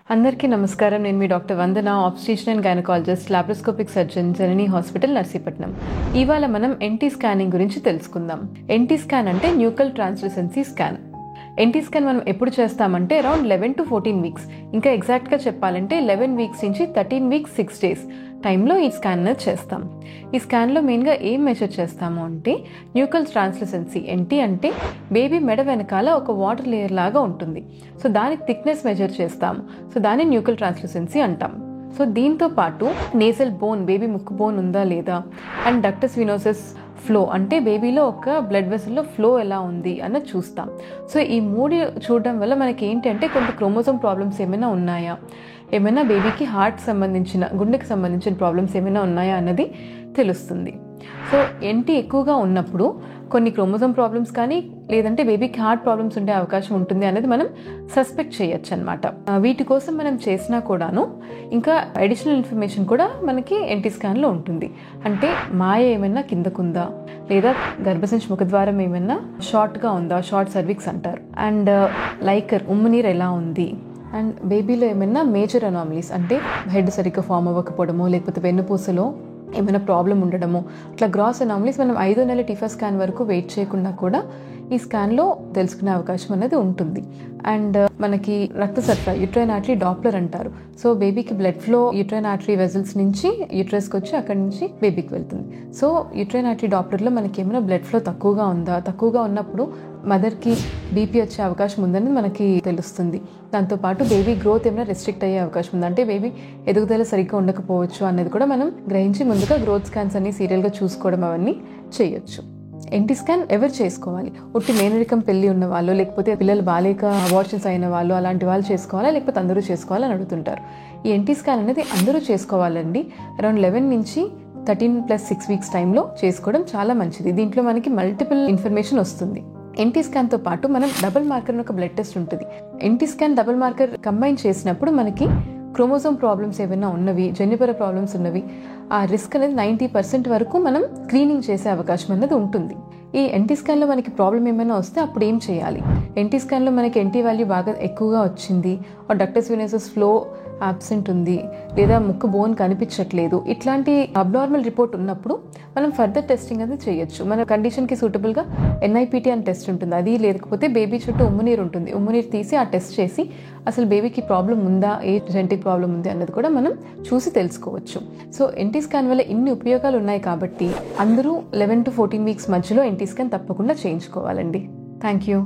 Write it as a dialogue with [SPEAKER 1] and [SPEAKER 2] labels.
[SPEAKER 1] అందరికీ నమస్కారం. నేను మీ doctor Vandana, obstetrician and gynaecologist, laparoscopic surgeon, Janani hospital, Narsipatnam. ఇవాళ మనం ఎన్టీ స్కానింగ్ గురించి తెలుసుకుందాం. ఎన్టీ స్కాన్ అంటే nuchal translucency scan. NT scan మనం ఎప్పుడు చేస్తామంటే అరౌండ్ 11 to 14 వీక్స్, ఇంకా ఎగ్జాక్ట్గా చెప్పాలంటే 11 వీక్స్ నుంచి 13 వీక్స్ 6 days టైంలో ఈ స్కాన్ అనేది చేస్తాం. ఈ స్కాన్లో మెయిన్గా ఏం మెజర్ చేస్తాము అంటే న్యూకల్ ట్రాన్స్లూసెన్సీ. ఎన్టీ అంటే బేబీ మెడ వెనకాల ఒక వాటర్ లేయర్ లాగా ఉంటుంది. సో దానికి థిక్నెస్ మెజర్ చేస్తాము. సో దాన్ని న్యూకల్ ట్రాన్స్లూసెన్సీ అంటాం. సో దీంతో పాటు నేసల్ బోన్, బేబీ ముక్కు బోన్ ఉందా లేదా, అండ్ డక్టస్ వినోసస్ ఫ్లో అంటే బేబీలో ఒక బ్లడ్ వెసల్లో ఫ్లో ఎలా ఉంది అన్నది చూస్తాం. సో ఈ మూడు చూడడం వల్ల మనకి ఏంటంటే కొంత క్రోమోజోమ్ ప్రాబ్లమ్స్ ఏమైనా ఉన్నాయా, ఏమైనా బేబీకి హార్ట్ సంబంధించిన, గుండెకి సంబంధించిన ప్రాబ్లమ్స్ ఏమైనా ఉన్నాయా అన్నది తెలుస్తుంది. సో ఎన్టీ ఎక్కువగా ఉన్నప్పుడు కొన్ని క్రోమోజోమ్ ప్రాబ్లమ్స్ కానీ లేదంటే బేబీకి హార్ట్ ప్రాబ్లమ్స్ ఉండే అవకాశం ఉంటుంది అనేది మనం సస్పెక్ట్ చేయొచ్చు అనమాట. వీటి కోసం మనం చేసినా కూడాను ఇంకా అడిషనల్ ఇన్ఫర్మేషన్ కూడా మనకి ఎన్టీ స్కాన్లో ఉంటుంది. అంటే మాయ ఏమైనా కిందకుందా, లేదా గర్భసంచి ముఖద్వారం ఏమైనా షార్ట్గా ఉందా, షార్ట్ సర్విక్స్ అంటారు, అండ్ లైకర్ ఉమ్మునీరు ఎలా ఉంది, అండ్ బేబీలో ఏమైనా మేజర్ అనామలీస్ అంటే హెడ్ సరిగ్గా ఫామ్ అవ్వకపోవడమో, లేకపోతే వెన్నుపూసలో ఏమైనా ప్రాబ్లం ఉండడము, అట్లా గ్రాస్ అనామలీస్ మనం 5వ నెల టిఫా స్కాన్ వరకు వెయిట్ చేయకుండా కూడా ఈ స్కాన్లో తెలుసుకునే అవకాశం అనేది ఉంటుంది. అండ్ మనకి రక్త సరఫరా, యూట్రైన్ ఆర్టరీ డాప్లర్ అంటారు. సో బేబీకి blood flow uterine artery vessels నుంచి యూట్రస్కి వచ్చి అక్కడి నుంచి బేబీకి వెళ్తుంది. సో యూట్రైన్ ఆర్టరీ డాప్లర్లో మనకి ఏమైనా బ్లడ్ ఫ్లో తక్కువగా ఉందా, తక్కువగా ఉన్నప్పుడు మదర్కి బీపీ వచ్చే అవకాశం ఉందని మనకి తెలుస్తుంది. దాంతోపాటు బేబీ గ్రోత్ ఏమైనా రెస్ట్రిక్ట్ అయ్యే అవకాశం ఉంది, అంటే బేబీ ఎదుగుదల సరిగ్గా ఉండకపోవచ్చు అనేది కూడా మనం గ్రహించి ముందుగా గ్రోత్ స్కాన్స్ అన్ని సీరియల్గా చూసుకోవడం అవన్నీ చేయొచ్చు. ఎన్టీ స్కాన్ ఎవరు చేసుకోవాలి? ఉట్టి మేనరికం పెళ్లి ఉన్న వాళ్ళు, లేకపోతే పిల్లలు బాలేక అబార్షన్స్ అయిన వాళ్ళు, అలాంటి వాళ్ళు చేసుకోవాలా, లేకపోతే అందరూ చేసుకోవాలని అడుగుతుంటారు. ఈ ఎన్టీ స్కాన్ అనేది అందరూ చేసుకోవాలండి. అరౌండ్ 11 నుంచి 13 + 6 weeks టైంలో చేసుకోవడం చాలా మంచిది. దీంట్లో మనకి మల్టిపుల్ ఇన్ఫర్మేషన్ వస్తుంది. ఎన్టీ స్కాన్తో పాటు మనం డబుల్ మార్కర్ ఒక బ్లడ్ టెస్ట్ ఉంటుంది. NT scan double marker combine చేసినప్పుడు మనకి క్రోమోజోమ్ ప్రాబ్లమ్స్ ఏమైనా ఉన్నవి, జన్యుపర ప్రాబ్లమ్స్ ఉన్నవి, ఆ రిస్క్ అనేది 90% వరకు మనం స్క్రీనింగ్ చేసే అవకాశం అనేది ఉంటుంది. ఈ ఎన్టీ స్కాన్లో మనకి ప్రాబ్లం ఏమైనా వస్తే అప్పుడు ఏం చేయాలి? ఎన్టీ స్కాన్లో మనకి ఎన్టీ వాల్యూ బాగా ఎక్కువగా వచ్చింది, డక్టస్ వినోసస్ ఫ్లో ఆబ్సెంట్ ఉంది, లేదా ముక్కు బోన్ కనిపించట్లేదు, ఇట్లాంటి అబ్నార్మల్ రిపోర్ట్ ఉన్నప్పుడు మనం ఫర్దర్ టెస్టింగ్ అనేది చేయొచ్చు. మన కండిషన్కి సూటబుల్గా NIPT అని టెస్ట్ ఉంటుంది. అది లేకపోతే బేబీ చుట్టూ ఉమ్మునీరు ఉంటుంది, ఉమ్మునీరు తీసి ఆ టెస్ట్ చేసి అసలు బేబీకి ప్రాబ్లం ఉందా, ఏ జెనెటిక్ ప్రాబ్లం ఉంది అన్నది కూడా మనం చూసి తెలుసుకోవచ్చు. సో ఎన్టీ స్కాన్ వల్ల ఇన్ని ఉపయోగాలు ఉన్నాయి కాబట్టి అందరూ 11 to 14 weeks మధ్యలో ఎన్టీ స్కాన్ తప్పకుండా చేయించుకోవాలండి. Thank you.